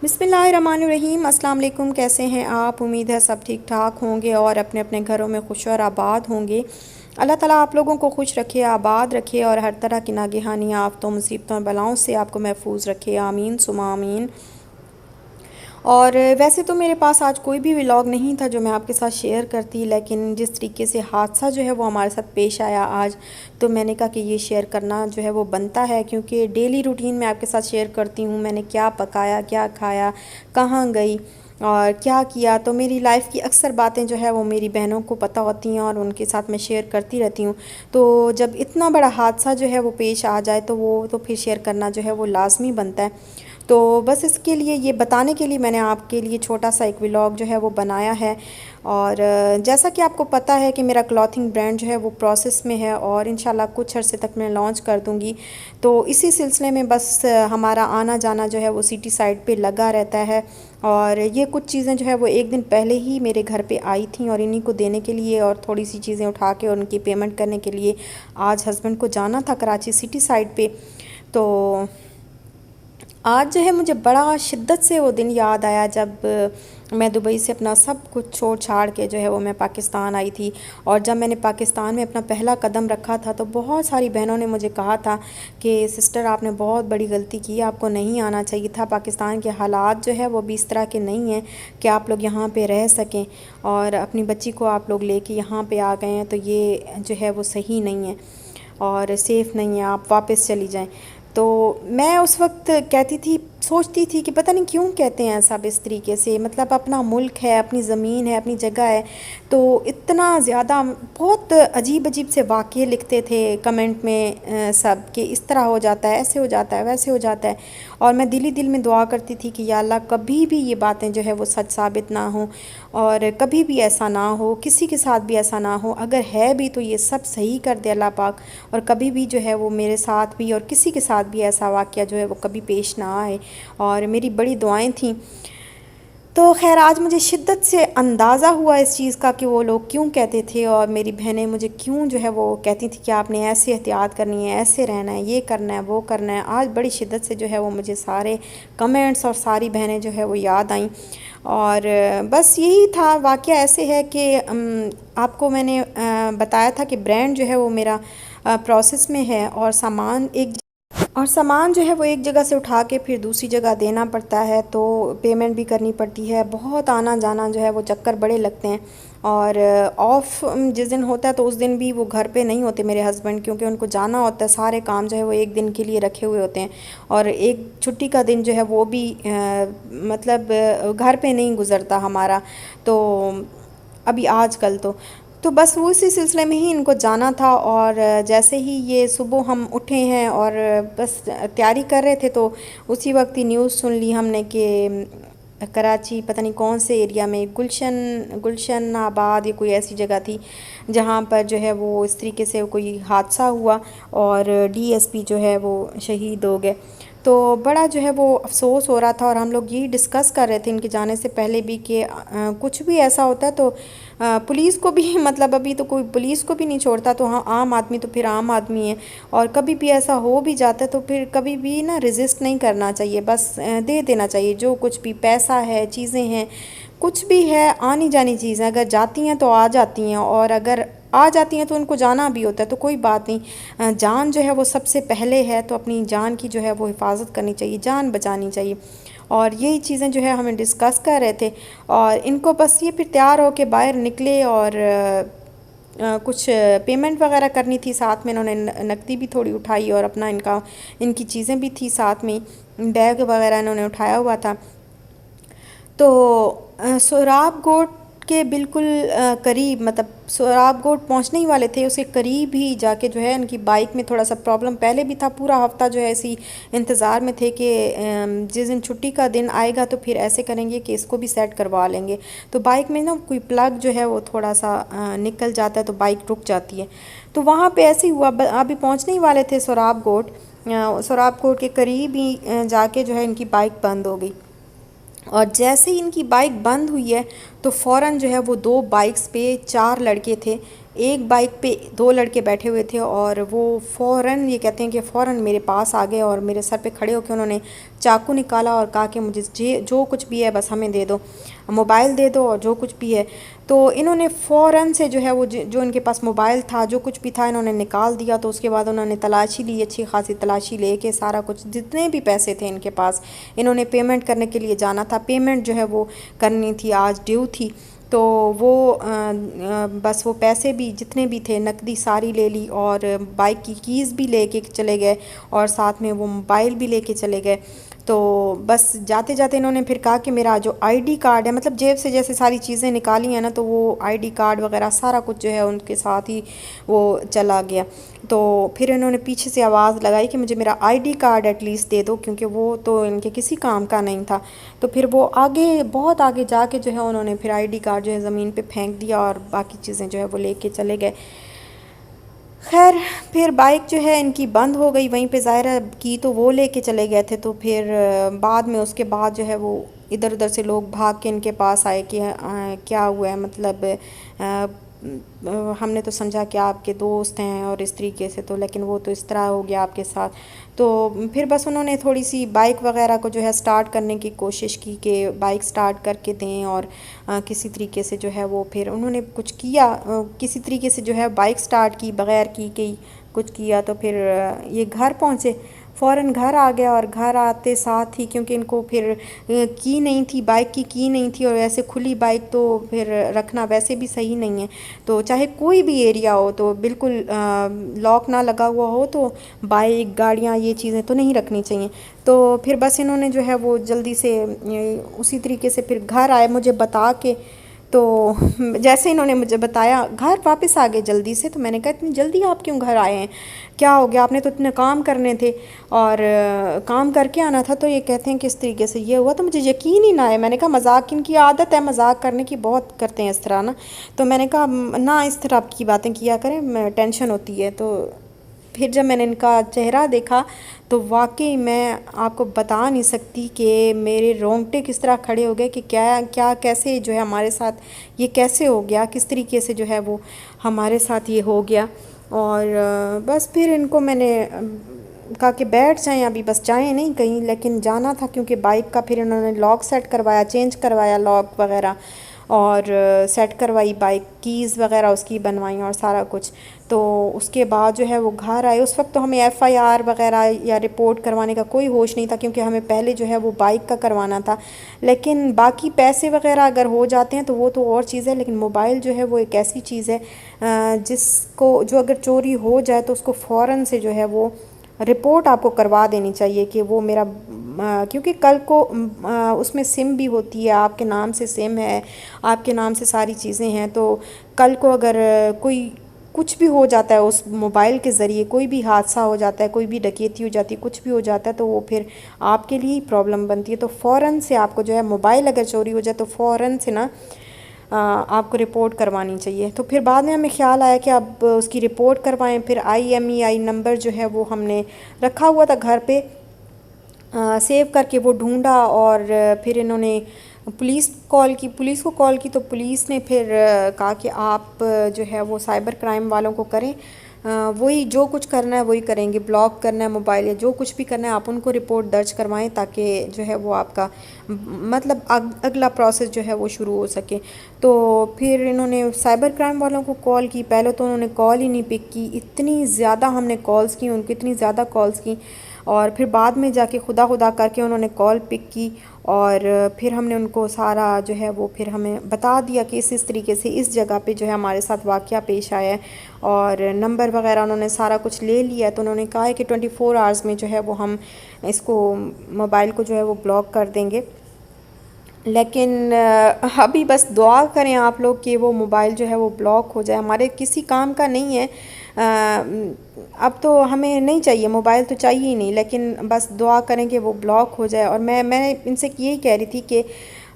बिस्मिल्लाहिर्रहमानिर्रहीम। अस्सलाम वालेकुम। कैसे हैं आप? उम्मीद है सब ठीक ठाक होंगे और अपने अपने घरों में खुश और आबाद होंगे। अल्लाह ताला आप लोगों को खुश रखे, आबाद रखे और हर तरह की नागहानी आफ़तों, मुसीबतों और बलाओं से आपको महफूज रखे। आमीन सुमा आमीन। और वैसे तो मेरे पास आज कोई भी व्लॉग नहीं था जो मैं आपके साथ शेयर करती, लेकिन जिस तरीके से हादसा जो है वो हमारे साथ पेश आया आज, तो मैंने कहा कि ये शेयर करना जो है वो बनता है, क्योंकि डेली रूटीन में आपके साथ शेयर करती हूँ मैंने क्या पकाया, क्या खाया, कहाँ गई और क्या किया। तो मेरी लाइफ की अक्सर बातें जो है वो मेरी बहनों को पता होती हैं और उनके साथ मैं शेयर करती रहती हूँ। तो जब इतना बड़ा हादसा जो है वो पेश आ जाए तो वो तो फिर शेयर करना जो है वो लाजमी बनता है। तो बस इसके लिए, ये बताने के लिए मैंने आपके लिए छोटा सा एक व्लॉग जो है वो बनाया है। और जैसा कि आपको पता है कि मेरा क्लॉथिंग ब्रांड जो है वो प्रोसेस में है और इंशाल्लाह कुछ अर्से तक मैं लॉन्च कर दूंगी। तो इसी सिलसिले में बस हमारा आना जाना जो है वो सिटी साइड पे लगा रहता है। और ये कुछ चीज़ें जो है वो एक दिन पहले ही मेरे घर पे आई थी और इन्हीं को देने के लिए और थोड़ी सी चीज़ें उठा के और उनकी पेमेंट करने के लिए आज हस्बैंड को जाना था कराची सिटी साइड पे। तो आज जो है मुझे बड़ा शिद्दत से वो दिन याद आया जब मैं दुबई से अपना सब कुछ छोड़ छाड़ के जो है वो मैं पाकिस्तान आई थी। और जब मैंने पाकिस्तान में अपना पहला कदम रखा था तो बहुत सारी बहनों ने मुझे कहा था कि सिस्टर आपने बहुत बड़ी गलती की, आपको नहीं आना चाहिए था। पाकिस्तान के हालात जो है वो भी इस तरह के नहीं हैं कि आप लोग यहाँ पे रह सकें और अपनी बच्ची को आप लोग लेके यहाँ पे आ गए हैं, तो ये जो है वो सही नहीं है और सेफ़ नहीं है, आप वापस चली जाएं। तो मैं उस वक्त कहती थी, सोचती थी कि पता नहीं क्यों कहते हैं सब इस तरीके से, मतलब अपना मुल्क है, अपनी ज़मीन है, अपनी जगह है, तो इतना ज़्यादा बहुत अजीब अजीब से वाक़ये लिखते थे कमेंट में सब कि इस तरह हो जाता है, ऐसे हो जाता है, वैसे हो जाता है। और मैं दिल ही दिल में दुआ करती थी कि या अल्लाह कभी भी ये बातें जो है वो सच साबित ना हो और कभी भी ऐसा ना हो, किसी के साथ भी ऐसा ना हो। अगर है भी तो ये सब सही कर दे अल्लाह पाक, और कभी भी जो है वो मेरे साथ भी और किसी के साथ भी ऐसा वाक़या जो है वो कभी पेश ना आए। और मेरी बड़ी दुआएं थी। तो ख़ैर आज मुझे शिद्दत से अंदाज़ा हुआ इस चीज़ का कि वो लोग क्यों कहते थे और मेरी बहनें मुझे क्यों जो है वो कहती थी कि आपने ऐसे एहतियात करनी है, ऐसे रहना है, ये करना है, वो करना है। आज बड़ी शिद्दत से जो है वो मुझे सारे कमेंट्स और सारी बहनें जो है वो याद आईं। और बस यही था वाक़या। ऐसे है कि आपको मैंने बताया था कि ब्रांड जो है वो मेरा प्रोसेस में है और सामान जो है वो एक जगह से उठा के फिर दूसरी जगह देना पड़ता है, तो पेमेंट भी करनी पड़ती है। बहुत आना जाना जो है वो चक्कर बड़े लगते हैं। और ऑफ़ जिस दिन होता है तो उस दिन भी वो घर पे नहीं होते मेरे हस्बैंड, क्योंकि उनको जाना होता है। सारे काम जो है वो एक दिन के लिए रखे हुए होते हैं और एक छुट्टी का दिन जो है वो भी मतलब घर पे नहीं गुज़रता हमारा। तो अभी आजकल तो बस वो इसी सिलसिले में ही इनको जाना था। और जैसे ही ये सुबह हम उठे हैं और बस तैयारी कर रहे थे तो उसी वक्त ही न्यूज़ सुन ली हमने कि कराची पता नहीं कौन से एरिया में गुलशन आबाद या कोई ऐसी जगह थी जहाँ पर जो है वो इस तरीके से कोई हादसा हुआ और डीएसपी जो है वो शहीद हो गए। तो बड़ा जो है वो अफसोस हो रहा था और हम लोग यही डिस्कस कर रहे थे इनके जाने से पहले भी कि कुछ भी ऐसा होता है तो पुलिस को भी मतलब अभी तो कोई पुलिस को भी नहीं छोड़ता, तो हाँ आम आदमी तो फिर आम आदमी है। और कभी भी ऐसा हो भी जाता है तो फिर कभी भी ना रेजिस्ट नहीं करना चाहिए, बस दे देना चाहिए। जो कुछ भी पैसा है, चीज़ें हैं, कुछ भी है, आनी जानी चीज़ है, अगर जाती हैं तो आ जाती हैं और अगर आ जाती हैं तो उनको जाना भी होता है, तो कोई बात नहीं। जान जो है वो सबसे पहले है, तो अपनी जान की जो है वो हिफाजत करनी चाहिए, जान बचानी चाहिए। और यही चीज़ें जो है हमें डिस्कस कर रहे थे और इनको बस ये फिर तैयार होके बाहर निकले और कुछ पेमेंट वगैरह करनी थी, साथ में इन्होंने नकदी भी थोड़ी उठाई और अपना इनकी चीज़ें भी थी साथ में, बैग वगैरह इन्होंने उठाया हुआ था। तो सोराब गोट के बिल्कुल करीब, मतलब सोराब गोट पहुंचने ही वाले थे, उसके करीब ही जाके जो है इनकी बाइक में थोड़ा सा प्रॉब्लम पहले भी था। पूरा हफ्ता जो है इसी इंतज़ार में थे कि जिस दिन छुट्टी का दिन आएगा तो फिर ऐसे करेंगे कि इसको भी सेट करवा लेंगे। तो बाइक में ना कोई प्लग जो है वो थोड़ा सा निकल जाता है तो बाइक रुक जाती है। तो वहाँ पे ऐसे ही हुआ, अभी पहुँचने ही वाले थे सोराब गोट। सोराब गोट के करीब ही जाके जो है इनकी बाइक बंद हो गई। और जैसे ही इनकी बाइक बंद हुई है तो फ़ौरन जो है वो दो बाइक्स पे चार लड़के थे, एक बाइक पे दो लड़के बैठे हुए थे और वो फ़ौरन, ये कहते हैं कि फ़ौरन मेरे पास आ गए और मेरे सर पे खड़े होकर उन्होंने चाकू निकाला और कहा कि मुझे जो कुछ भी है बस हमें दे दो, मोबाइल दे दो और जो कुछ भी है। तो इन्होंने फ़ौरन से जो है वो जो इनके पास मोबाइल था, जो कुछ भी था, इन्होंने निकाल दिया। तो उसके बाद उन्होंने तलाशी ली, अच्छी खासी तलाशी लेके सारा कुछ, जितने भी पैसे थे इनके पास, इन्होंने पेमेंट करने के लिए जाना था, पेमेंट जो है वो करनी थी, आज ड्यू थी। तो वो बस वो पैसे भी जितने भी थे, नकदी सारी ले ली और बाइक की कीज़ भी लेके चले गए और साथ में वो मोबाइल भी लेके चले गए। तो बस जाते जाते इन्होंने फिर कहा कि मेरा जो आईडी कार्ड है, मतलब जेब से जैसे सारी चीज़ें निकाली हैं ना, तो वो आईडी कार्ड वगैरह सारा कुछ जो है उनके साथ ही वो चला गया। तो फिर इन्होंने पीछे से आवाज़ लगाई कि मुझे मेरा आईडी कार्ड एटलीस्ट दे दो, क्योंकि वो तो इनके किसी काम का नहीं था। तो फिर वो आगे, बहुत आगे जाके जो है उन्होंने फिर आईडी कार्ड जो है ज़मीन पे फेंक दिया और बाकी चीज़ें जो है वो लेके चले गए। खैर फिर बाइक जो है इनकी बंद हो गई वहीं पे, ज़ाहिर है की तो वो लेके चले गए थे। तो फिर बाद में उसके बाद जो है वो इधर उधर से लोग भाग के इनके पास आए कि क्या हुआ है, मतलब हमने तो समझा कि आपके दोस्त हैं और इस तरीके से, तो लेकिन वो तो इस तरह हो गया आपके साथ। तो फिर बस उन्होंने थोड़ी सी बाइक वगैरह को जो है स्टार्ट करने की कोशिश की कि बाइक स्टार्ट करके दें, और किसी तरीके से जो है वो फिर उन्होंने कुछ किया, किसी तरीके से जो है बाइक स्टार्ट की, बग़ैर की गई कुछ किया। तो फिर ये घर पहुँचे, फ़ौरन घर आ गया। और घर आते साथ ही, क्योंकि इनको फिर की नहीं थी, बाइक की नहीं थी, और ऐसे खुली बाइक तो फिर रखना वैसे भी सही नहीं है। तो चाहे कोई भी एरिया हो, तो बिल्कुल लॉक ना लगा हुआ हो, तो बाइक, गाड़ियाँ, ये चीज़ें तो नहीं रखनी चाहिए। तो फिर बस इन्होंने जो है वो जल्दी से उसी तरीके से फिर घर आए मुझे बता के। तो जैसे इन्होंने मुझे बताया, घर वापस आ गए जल्दी से। तो मैंने कहा इतनी जल्दी आप क्यों घर आए हैं, क्या हो गया, आपने तो इतने काम करने थे और काम करके आना था। तो ये कहते हैं कि इस तरीके से ये हुआ। तो मुझे यकीन ही ना आया। मैंने कहा मजाक, इनकी आदत है मजाक करने की, बहुत करते हैं इस तरह ना। तो मैंने कहा ना इस तरह की बातें किया करें, टेंशन होती है। तो फिर जब मैंने इनका चेहरा देखा तो वाकई मैं आपको बता नहीं सकती कि मेरे रोंगटे किस तरह खड़े हो गए कि क्या क्या, कैसे जो है हमारे साथ ये कैसे हो गया, किस तरीके से जो है वो हमारे साथ ये हो गया। और बस फिर इनको मैंने कहा कि बैठ जाएं, अभी बस जाएं नहीं कहीं, लेकिन जाना था क्योंकि बाइक का फिर इन्होंने लॉक सेट करवाया, चेंज करवाया लॉक वगैरह, और सेट करवाई बाइक, कीज़ वगैरह उसकी बनवाई और सारा कुछ। तो उसके बाद जो है वो घर आए। उस वक्त तो हमें एफ़आईआर वगैरह या रिपोर्ट करवाने का कोई होश नहीं था, क्योंकि हमें पहले जो है वो बाइक का करवाना था। लेकिन बाकी पैसे वगैरह अगर हो जाते हैं तो वो तो और चीज़ है, लेकिन मोबाइल जो है वो एक ऐसी चीज़ है जिसको, जो अगर चोरी हो जाए तो उसको फ़ौरन से जो है वो रिपोर्ट आपको करवा देनी चाहिए कि वो मेरा, क्योंकि कल को उसमें सिम भी होती है, आपके नाम से सिम है, आपके नाम से सारी चीज़ें हैं। तो कल को अगर कोई कुछ भी हो जाता है उस मोबाइल के ज़रिए, कोई भी हादसा हो जाता है, कोई भी डकैती हो जाती है, कुछ भी हो जाता है, तो वो फिर आपके लिए ही प्रॉब्लम बनती है। तो फ़ौरन से आपको जो है मोबाइल अगर चोरी हो जाए तो फ़ौरन से ना आपको रिपोर्ट करवानी चाहिए। तो फिर बाद में हमें ख्याल आया कि अब उसकी रिपोर्ट करवाएं। फिर IMEI नंबर जो है वो हमने रखा हुआ था घर पे, सेव करके वो ढूंढा। और फिर इन्होंने पुलिस को कॉल की। तो पुलिस ने फिर कहा कि आप जो है वो साइबर क्राइम वालों को करें, वही जो कुछ करना है वही करेंगे, ब्लॉक करना है मोबाइल या जो कुछ भी करना है आप उनको रिपोर्ट दर्ज करवाएं, ताकि जो है वो आपका मतलब अगला प्रोसेस जो है वो शुरू हो सके। तो फिर इन्होंने साइबर क्राइम वालों को कॉल की। पहले तो उन्होंने कॉल ही नहीं पिक की, इतनी ज़्यादा हमने कॉल्स की उनको, इतनी ज़्यादा कॉल्स की। और फिर बाद में जाके खुदा खुदा करके उन्होंने कॉल पिक की। और फिर हमने उनको सारा जो है वो फिर हमें बता दिया कि इस तरीके से इस जगह पे जो है हमारे साथ वाक़या पेश आया है, और नंबर वगैरह उन्होंने सारा कुछ ले लिया है। तो उन्होंने कहा है कि 24 आवर्स में जो है वो हम इसको, मोबाइल को जो है वो ब्लॉक कर देंगे। लेकिन अभी बस दुआ करें आप लोग कि वो मोबाइल जो है वो ब्लॉक हो जाए, हमारे किसी काम का नहीं है। अब तो हमें नहीं चाहिए मोबाइल, तो चाहिए ही नहीं, लेकिन बस दुआ करें कि वो ब्लॉक हो जाए। और मैं इनसे यही कह रही थी कि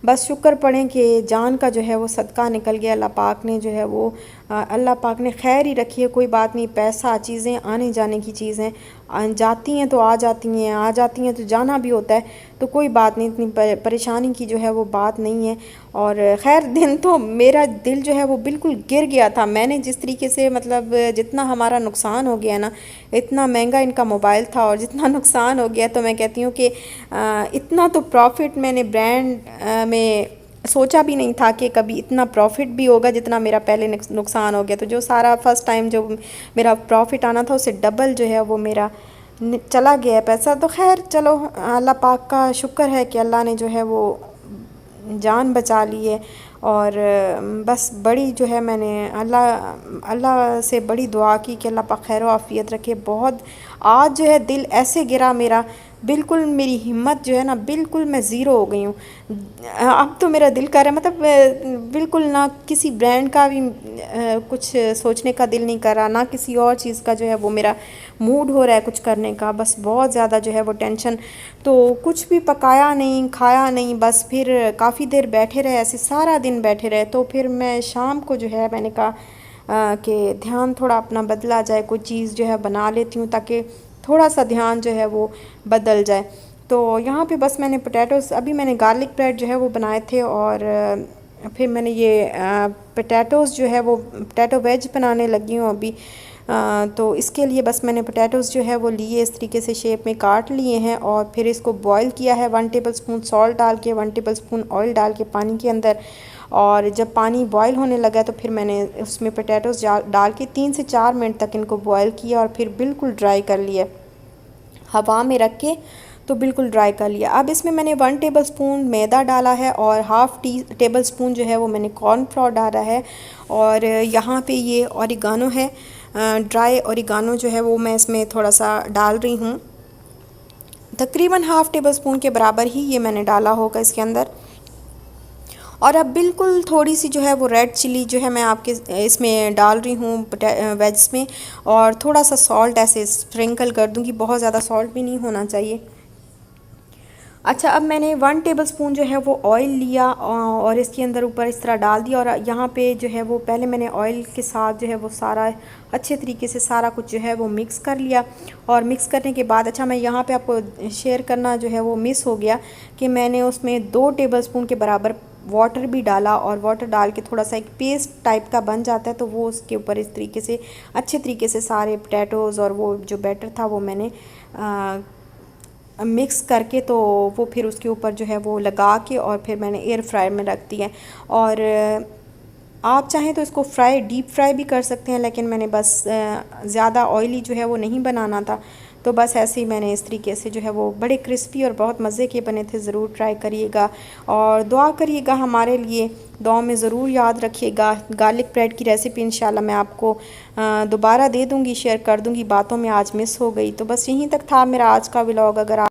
बस शुक्र पढ़ें कि जान का जो है वो सदका निकल गया। अल्लाह पाक ने जो है वो अल्लाह पाक ने खैर ही रखी है, कोई बात नहीं, पैसा चीज़ें आने जाने की चीज़ें, जाती हैं तो आ जाती हैं, आ जाती हैं तो जाना भी होता है, तो कोई बात नहीं, इतनी परेशानी की जो है वो बात नहीं है। और खैर दिन तो मेरा दिल जो है वो बिल्कुल गिर गया था। मैंने जिस तरीके से मतलब जितना हमारा नुकसान हो गया ना, इतना महंगा इनका मोबाइल था और जितना नुकसान हो गया, तो मैं कहती हूँ कि इतना तो प्रॉफिट मैंने ब्रांड में सोचा भी नहीं था कि कभी इतना प्रॉफिट भी होगा जितना मेरा पहले नुकसान हो गया। तो जो सारा फर्स्ट टाइम जो मेरा प्रॉफिट आना था उससे डबल जो है वो मेरा चला गया है पैसा। तो खैर चलो, अल्लाह पाक का शुक्र है कि अल्लाह ने जो है वो जान बचा ली है। और बस बड़ी जो है मैंने अल्लाह अल्लाह से बड़ी दुआ की कि अल्लाह पाक खैर आफ़ियत रखे। बहुत आज जो है दिल ऐसे गिरा मेरा, बिल्कुल मेरी हिम्मत जो है ना, बिल्कुल मैं ज़ीरो हो गई हूँ। अब तो मेरा दिल कर रहा है, मतलब बिल्कुल ना किसी ब्रांड का भी कुछ सोचने का दिल नहीं कर रहा, ना किसी और चीज़ का जो है वो मेरा मूड हो रहा है कुछ करने का। बस बहुत ज़्यादा जो है वो टेंशन, तो कुछ भी पकाया नहीं, खाया नहीं, बस फिर काफ़ी देर बैठे रहे, ऐसे सारा दिन बैठे रहे। तो फिर मैं शाम को जो है मैंने कहा कि ध्यान थोड़ा अपना बदला जाए, कोई चीज़ जो है बना लेती हूँ ताकि थोड़ा सा ध्यान जो है वो बदल जाए। तो यहाँ पे बस मैंने पोटैटोज़, अभी मैंने गार्लिक ब्रेड जो है वो बनाए थे, और फिर मैंने ये पोटैटोज़ जो है वो पोटैटो वेज बनाने लगी हूँ अभी। तो इसके लिए बस मैंने पोटैटोज़ जो है वो लिए, इस तरीके से शेप में काट लिए हैं, और फिर इसको बॉईल किया है 1 टेबलस्पून सॉल्ट डाल के, 1 टेबलस्पून ऑयल डाल के पानी के अंदर। और जब पानी बॉईल होने लगा तो फिर मैंने उसमें पोटैटोज़ डाल के 3 से 4 मिनट तक इनको बॉईल किया, और फिर बिल्कुल ड्राई कर लिया, हवा में रख के तो बिल्कुल ड्राई कर लिया। अब इसमें मैंने 1 टेबलस्पून मैदा डाला है, और हाफ़ टेबलस्पून जो है वो मैंने कॉर्नफ्लोर डाला है। और यहाँ पे ये ओरिगानो है, ड्राई ओरिगानो जो है वो मैं इसमें थोड़ा सा डाल रही हूँ, तकरीबन हाफ़ टेबलस्पून के बराबर ही ये मैंने डाला होगा इसके अंदर। और अब बिल्कुल थोड़ी सी जो है वो रेड चिली जो है मैं आपके इसमें डाल रही हूँ वेज में, और थोड़ा सा सॉल्ट ऐसे स्प्रिंकल कर दूँगी, बहुत ज़्यादा सॉल्ट भी नहीं होना चाहिए। अच्छा, अब मैंने 1 टेबलस्पून जो है वो ऑयल लिया और इसके अंदर ऊपर इस तरह डाल दिया, और यहाँ पे जो है वो पहले मैंने ऑयल के साथ जो है वो सारा अच्छे तरीके से सारा कुछ जो है वो मिक्स कर लिया। और मिक्स करने के बाद, अच्छा मैं यहाँ पे आपको शेयर करना जो है वो मिस हो गया कि मैंने उसमें 2 टेबलस्पून के बराबर वाटर भी डाला, और वाटर डाल के थोड़ा सा एक पेस्ट टाइप का बन जाता है, तो वो उसके ऊपर इस तरीके से अच्छे तरीके से सारे पोटैटोज़ और वो जो बैटर था वो मैंने मिक्स करके, तो वो फिर उसके ऊपर जो है वो लगा के, और फिर मैंने एयर फ्रायर में रख दिया। और आप चाहें तो इसको डीप फ्राई भी कर सकते हैं, लेकिन मैंने बस ज़्यादा ऑयली जो है वो नहीं बनाना था, तो बस ऐसे ही मैंने इस तरीके से जो है वो बड़े क्रिस्पी और बहुत मज़े के बने थे। ज़रूर ट्राई करिएगा और दुआ करिएगा हमारे लिए, दुआ में ज़रूर याद रखिएगा। गार्लिक ब्रेड की रेसिपी इंशाल्लाह मैं आपको दोबारा दे दूँगी, शेयर कर दूँगी, बातों में आज मिस हो गई। तो बस यहीं तक था मेरा आज का व्लॉग। अगर